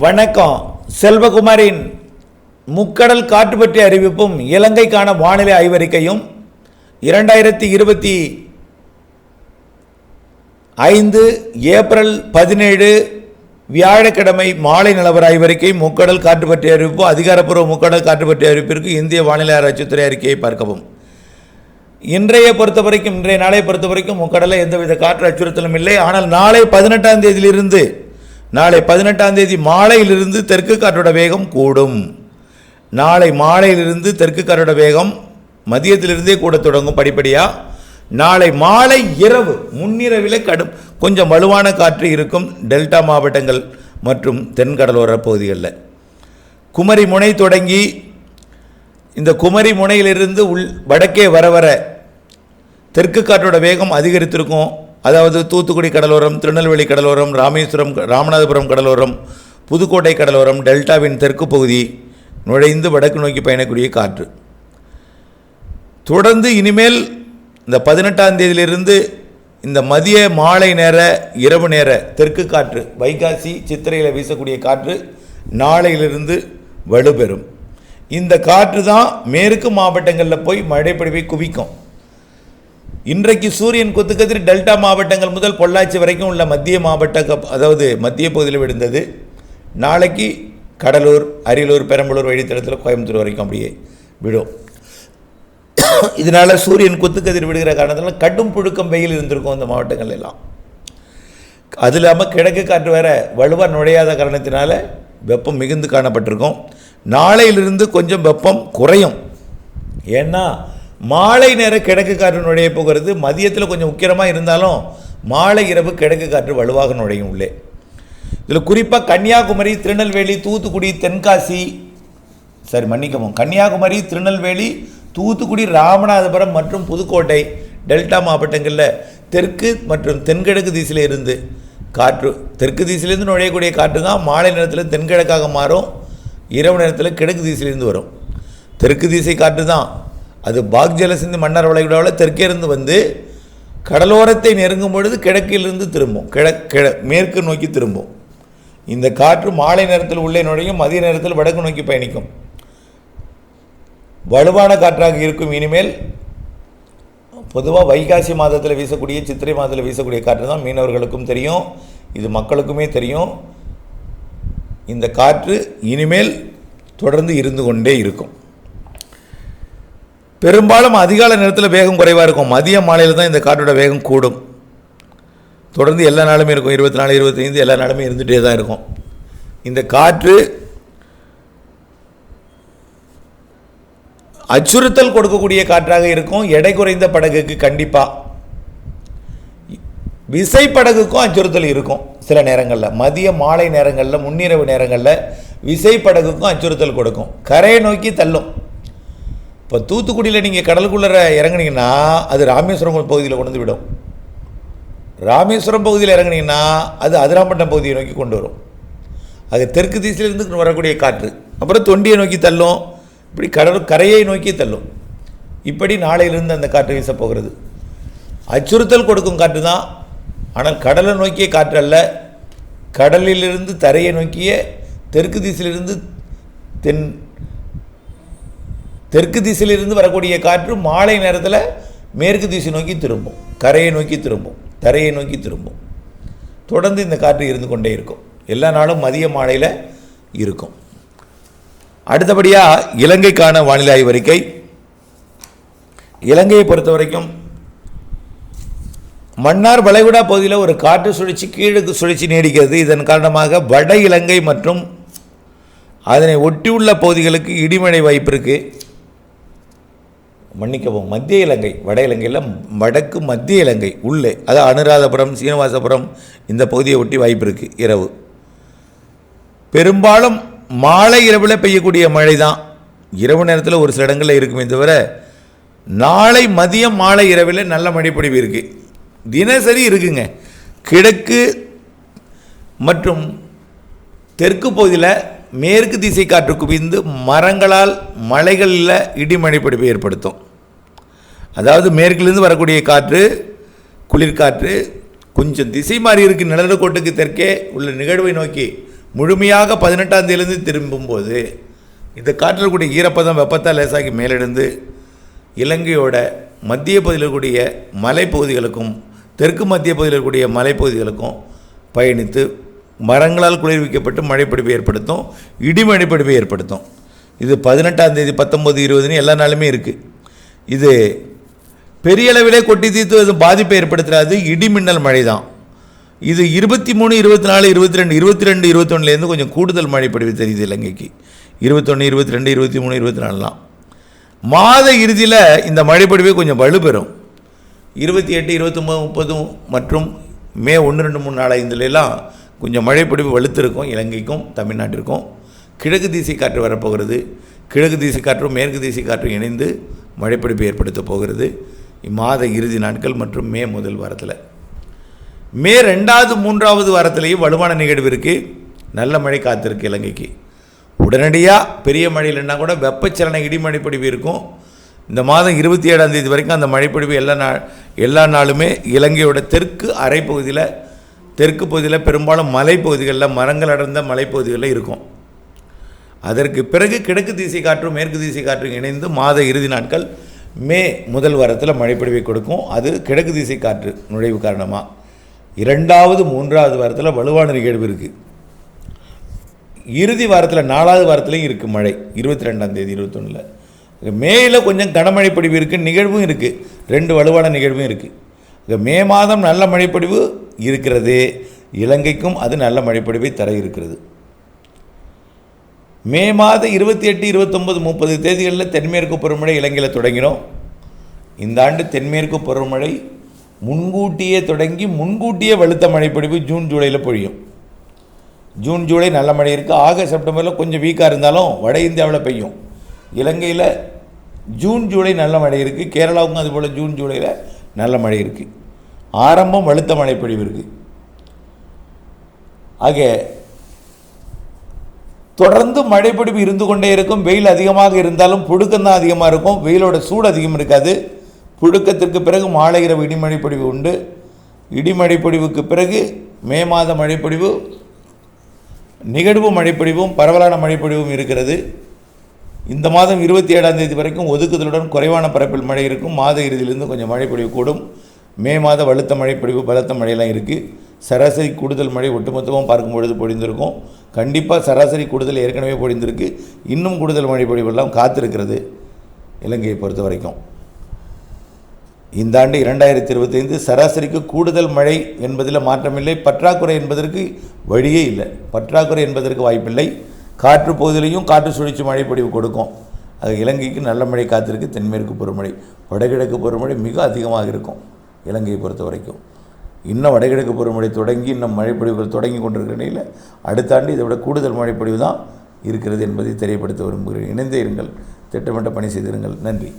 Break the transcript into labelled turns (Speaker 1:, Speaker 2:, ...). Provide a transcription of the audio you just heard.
Speaker 1: வணக்கம். செல்வகுமாரின் முக்கடல் காற்று பற்றிய அறிவிப்பும் இலங்கைக்கான வானிலை ஆய்வறிக்கையும் 2025 ஏப்ரல் 17 வியாழக்கிழமை மாலை நிலவர ஆய்வறிக்கை. முக்கடல் காற்று பற்றிய அறிவிப்பு. அதிகாரப்பூர்வ முக்கடல் காற்று பற்றிய அறிவிப்பிற்கு இந்திய வானிலை ஆராய்ச்சித்துறை அறிக்கையை பார்க்கவும். இன்றைய நாளை பொறுத்த வரைக்கும் முக்கடலை எந்தவித காற்று அச்சுறுத்தலும் இல்லை. ஆனால் நாளை 18ஆம் தேதியிலிருந்து மாலையிலிருந்து தெற்கு காற்றோட வேகம் கூடும். நாளை மாலையிலிருந்து தெற்கு காற்றோட வேகம் மதியத்திலிருந்தே கூட தொடங்கும் படிப்படியாக. நாளை மாலை இரவு முன்னிரவில் கொஞ்சம் வலுவான காற்று இருக்கும் டெல்டா மாவட்டங்கள் மற்றும் தென்கடலோர பகுதிகளில். குமரி முனை தொடங்கி இந்த குமரி முனையிலிருந்து வடக்கே வர தெற்கு காற்றோட வேகம் அதிகரித்திருக்கும். அதாவது தூத்துக்குடி கடலோரம், திருநெல்வேலி கடலோரம், ராமநாதபுரம் கடலோரம், புதுக்கோட்டை கடலோரம், டெல்டாவின் தெற்கு பகுதி நுழைந்து வடக்கு நோக்கி பயணக்கூடிய காற்று தொடர்ந்து இனிமேல் இந்த 18ஆம் தேதியிலிருந்து இந்த மதிய மாலை நேர இரவு நேர தெற்கு காற்று வைகாசி சித்திரையில் வீசக்கூடிய காற்று நாளையிலிருந்து வலுப்பெறும். இந்த காற்று தான் மேற்கு மாவட்டங்களில் போய் மழைப்பொழிவை குவிக்கும். இன்றைக்கு சூரியன் கொத்துக்கதிர் டெல்டா மாவட்டங்கள் முதல் பொள்ளாச்சி வரைக்கும் உள்ள மத்திய பகுதியில் விழுந்தது. நாளைக்கு கடலூர், அரியலூர், பெரம்பலூர் வழித்தடத்தில் கோயம்புத்தூர் வரைக்கும் அப்படியே விடும். இதனால் சூரியன் கொத்துக்கதிர் விடுகிற காரணத்தினால கடும் புழுக்கம் வெயில் இருந்திருக்கும் இந்த மாவட்டங்கள் எல்லாம். அது இல்லாமல் கிழக்கு காற்று வேற வலுவாக நுழையாத காரணத்தினால வெப்பம் மிகுந்து காணப்பட்டிருக்கும். நாளையிலிருந்து கொஞ்சம் வெப்பம் குறையும். ஏன்னா மாலை நேர கிழக்கு காற்று நுழைய போகிறது. மதியத்தில் கொஞ்சம் உக்கிரமாக இருந்தாலும் மாலை இரவு கிழக்கு காற்று வலுவாக நுழையும் உள்ளே. இதில் குறிப்பாக கன்னியாகுமரி, திருநெல்வேலி, தூத்துக்குடி, கன்னியாகுமரி, திருநெல்வேலி, தூத்துக்குடி, ராமநாதபுரம் மற்றும் புதுக்கோட்டை டெல்டா மாவட்டங்களில் தெற்கு மற்றும் தென்கிழக்கு திசையில் இருந்து காற்று, தெற்கு திசையிலிருந்து நுழையக்கூடிய காற்று தான் மாலை நேரத்தில் தென்கிழக்காக மாறும். இரவு நேரத்தில் கிழக்கு திசையிலிருந்து வரும். தெற்கு திசை காற்று தான் அது பாக் ஜலசிந்து மன்னார் வளைகுடாவில் தெற்கே இருந்து வந்து கடலோரத்தை நெருங்கும் பொழுது கிழக்கிலிருந்து திரும்பும், மேற்கு நோக்கி திரும்பும். இந்த காற்று மாலை நேரத்தில் உள்ளே நுழையும், மதிய நேரத்தில் வடக்கு நோக்கி பயணிக்கும். வலுவான காற்றாக இருக்கும். இனிமேல் பொதுவாக வைகாசி மாதத்தில் வீசக்கூடிய, சித்திரை மாதத்தில் வீசக்கூடிய காற்று தான் மீனவர்களுக்கும் தெரியும், இது மக்களுக்குமே தெரியும். இந்த காற்று இனிமேல் தொடர்ந்து இருந்து கொண்டே இருக்கும். பெரும்பாலும் அதிகாலை நேரத்தில் வேகம் குறைவாக இருக்கும். மதிய மாலையில் தான் இந்த காற்றோட வேகம் கூடும். தொடர்ந்து எல்லா நாளுமே இருக்கும். 24, 25 எல்லா நாளுமே இருந்துகிட்டே தான் இருக்கும். இந்த காற்று அச்சுறுத்தல் கொடுக்கக்கூடிய காற்றாக இருக்கும். எடை குறைந்த படகுக்கு கண்டிப்பாக, விசைப்படகுக்கும் அச்சுறுத்தல் இருக்கும். சில நேரங்களில் மதிய மாலை நேரங்களில், முன்னிரவு நேரங்களில் விசைப்படகுக்கும் அச்சுறுத்தல் கொடுக்கும். கரையை நோக்கி தள்ளும். இப்போ தூத்துக்குடியில் நீங்கள் கடலுக்குள்ளே இறங்குனீங்கன்னா அது ராமேஸ்வரம் பகுதியில் கொண்டு வந்து விடும். ராமேஸ்வரம் பகுதியில் இறங்குனீங்கன்னா அது அதிராம்பட்டம் பகுதியை நோக்கி கொண்டு வரும். அது தெற்கு திசையிலிருந்து வரக்கூடிய காற்று அப்புறம் தொண்டியை நோக்கி தள்ளும். இப்படி கரையை நோக்கி தள்ளும். இப்படி நாளையிலிருந்து அந்த காற்று வீசப்போகிறது. அச்சுறுத்தல் கொடுக்கும் காற்று தான். ஆனால் கடலை நோக்கிய காற்று அல்ல. கடலிலிருந்து தரையை நோக்கிய தெற்கு திசையிலிருந்து தெற்கு திசையிலிருந்து வரக்கூடிய காற்று மாலை நேரத்தில் மேற்கு திசை நோக்கி திரும்பும், கரையை நோக்கி திரும்பும், தரையை நோக்கி திரும்பும். தொடர்ந்து இந்த காற்று இருந்து கொண்டே இருக்கும். எல்லா நாளும் மதிய மாலையில் இருக்கும். அடுத்தபடியாக இலங்கைக்கான வானிலை ஆய்வறிக்கை. இலங்கையை பொறுத்த வரைக்கும் மன்னார் வளைகுடா பகுதியில் ஒரு காற்று சுழற்சி கீழுக்கு சுழற்சி நீடிக்கிறது. இதன் காரணமாக வட இலங்கை மற்றும் அதனை ஒட்டியுள்ள பகுதிகளுக்கு இடிமழை வாய்ப்பு இருக்குது. மத்திய இலங்கை, வட இலங்கையில் வடக்கு மத்திய இலங்கை உள்ளே, அதாவது அனுராதபுரம், சீனிவாசபுரம் இந்த பகுதியை ஒட்டி வாய்ப்பு இருக்குது. இரவு பெரும்பாலும் மாலை இரவில் பெய்யக்கூடிய மழை தான். இரவு நேரத்தில் ஒரு சில இடங்களில் இருக்குமே தவிர நாளை மதியம் மாலை இரவில் நல்ல மழைப்பொழிவு இருக்குது. தினசரி இருக்குங்க. கிழக்கு மற்றும் தெற்கு பகுதியில் மேற்கு திசை காற்று குவிந்து மரங்களால் மலைகளில் இடிமழை பொழிவை ஏற்படுத்தும். அதாவது மேற்கிலிருந்து வரக்கூடிய காற்று, குளிர்காற்று கொஞ்சம் திசை மாறி இருக்குது. நிலநடுக்கோட்டுக்கு தெற்கே உள்ள நிகழ்வை நோக்கி முழுமையாக 18ஆம் தேதியிலிருந்து திரும்பும்போது இந்த காற்றில் கூடிய ஈரப்பதம் வெப்பத்தால் லேசாகி மேலெழுந்து இலங்கையோட மத்திய பகுதியில் இருக்கக்கூடிய மலைப்பகுதிகளுக்கும் தெற்கு மத்திய பகுதியில் இருக்கக்கூடிய மலைப்பகுதிகளுக்கும் பயணித்து மரங்களால் குளிர்விக்கப்பட்டு மழைப்பிடிப்பை ஏற்படுத்தும், இடிமழைப்பிடிப்பை ஏற்படுத்தும். இது 18ஆம் தேதி 19, 20 எல்லா நாளுமே இருக்குது. இது பெரிய அளவிலே கொட்டி தீர்த்து அது பாதிப்பை ஏற்படுத்துகிறாது, இடிமின்னல் மழை தான். இது 23, 24, 22, 21லேருந்து கொஞ்சம் கூடுதல் மழைப்பொழிவு தெரியுது இலங்கைக்கு. 21, 22, 23, 24லாம் மாத இறுதியில் இந்த மழைப்பொழிவை கொஞ்சம் வலுப்பெறும். 28, 29, 30 மற்றும் மே 1, 2, 3, 4, 5லாம் கொஞ்சம் மழைப்பொழிவு வலுத்திருக்கும் இலங்கைக்கும் தமிழ்நாட்டிற்கும். கிழக்கு திசை காற்று வரப்போகிறது. கிழக்கு திசை காற்றும் மேற்கு திசை காற்றும் இணைந்து மழைப்பொழிவை ஏற்படுத்த போகிறது இம்மாத இறுதி நாட்கள் மற்றும் மே முதல் வாரத்தில். மே 2வது 3வது வாரத்திலேயும் வலுவான நிகழ்வு இருக்குது. நல்ல மழை காத்திருக்கு இலங்கைக்கு. உடனடியாக பெரிய மழை இல்லைன்னா கூட வெப்பச்சலன இடிமழைப்பொழிவு இருக்கும். இந்த மாதம் 27ஆம் தேதி வரைக்கும் அந்த மழைப்பொழிவு எல்லா நாளுமே இலங்கையோட தெற்கு அரைப்பகுதியில் தெற்கு பகுதியில் பெரும்பாலும் மலைப்பகுதிகளில் மரங்கள் அடர்ந்த மலைப்பகுதிகளில் இருக்கும். அதற்கு பிறகு கிழக்கு திசை காற்றும் மேற்கு திசை காற்றும் இணைந்து மாத இறுதி நாட்கள் மே முதல் வாரத்தில் மழைப்பொழிவை கொடுக்கும். அது கிழக்கு திசை காற்று நுழைவு காரணமாக 2வது 3வது வாரத்தில் வலுவான நிகழ்வு இருக்குது. இறுதி வாரத்தில் 4வது வாரத்துலையும் இருக்குது மழை. 22ஆம் தேதி 21 மேயில் கொஞ்சம் கனமழை பொழிவு இருக்குது, நிகழ்வும் இருக்குது. 2 வலுவான நிகழ்வும் இருக்குது. மே மாதம் நல்ல மழைப்பொழிவு இருக்கிறது. இலங்கைக்கும் அது நல்ல மழைப்பொழிவை தர இருக்கிறது. மே மாதம் 28, 29, 30 தேதிகளில் தென்மேற்கு பருவமழை இலங்கையில் தொடங்கினோம். இந்த ஆண்டு தென்மேற்கு பருவமழை முன்கூட்டியே தொடங்கி முன்கூட்டியே வலுத்த மழைப்பொழிவு ஜூன் ஜூலையில் பொழியும். ஜூன் ஜூலை நல்ல மழை இருக்குது. ஆகஸ்ட் செப்டம்பரில் கொஞ்சம் வீக்காக இருந்தாலும் வட இந்தியாவில் பெய்யும். இலங்கையில் ஜூன் ஜூலை நல்ல மழை இருக்குது. கேரளாவுக்கும் அதுபோல் ஜூன் ஜூலையில் நல்ல மழை இருக்குது. ஆரம்பம் வலுத்த மழைப்பொழிவு இருக்குது. ஆக தொடர்ந்து மழைப்பொழிவு இருந்து கொண்டே இருக்கும். வெயில் அதிகமாக இருந்தாலும் புழுக்கம்தான் அதிகமாக இருக்கும். வெயிலோட சூடு அதிகம் இருக்காது. புழுக்கத்திற்கு பிறகு மாலை இரவு இடிமழைப்பொழிவு உண்டு. இடிமழைப்பொழிவுக்கு பிறகு மே மாத மழைப்பொழிவு நிகழ்வு மழைப்பொழிவும் பரவலான மழைப்பொழிவும் இருக்கிறது. இந்த மாதம் 27ஆம் தேதி வரைக்கும் ஒதுக்குதலுடன் குறைவான பரப்பில் மழை இருக்கும். மாத இறுதியிலிருந்து கொஞ்சம் மழைப்பொழிவு கூடும். மே மாத வலுத்த மழைப்பொழிவு பலத்த மழையெல்லாம் இருக்குது. சராசரி கூடுதல் மழை ஒட்டுமொத்தமாக பார்க்கும்பொழுது பொழிந்திருக்கும். கண்டிப்பாக சராசரி கூடுதல் ஏற்கனவே பொழிந்திருக்கு. இன்னும் கூடுதல் மழைப்பொழிவெல்லாம் காத்திருக்கிறது இலங்கையை பொறுத்த வரைக்கும். இந்த ஆண்டு 2025 சராசரிக்கு கூடுதல் மழை என்பதில் மாற்றமில்லை. பற்றாக்குறை என்பதற்கு வழியே இல்லை. பற்றாக்குறை என்பதற்கு வாய்ப்பில்லை. காற்று பகுதியிலையும் காற்று சுழற்சி மழைப்பொழிவு கொடுக்கும். அது இலங்கைக்கு நல்ல மழை காத்திருக்கு. தென்மேற்கு பருவமழை வடகிழக்கு பருவமழை மிக அதிகமாக இருக்கும் இலங்கையை பொறுத்த வரைக்கும். இன்னும் வடகிழக்கு பருவமழை தொடங்கி இன்னும் மழைப்பொழிவுகள் தொடங்கி கொண்டிருக்கிற நிலையில் அடுத்த ஆண்டு இதை விட கூடுதல் மழைப்பொழிவு தான் இருக்கிறது என்பதை தெரியப்படுத்த விரும்புகிறேன். இணைந்தே இருங்கள், திட்டமிட்ட பணி செய்திருங்கள். நன்றி.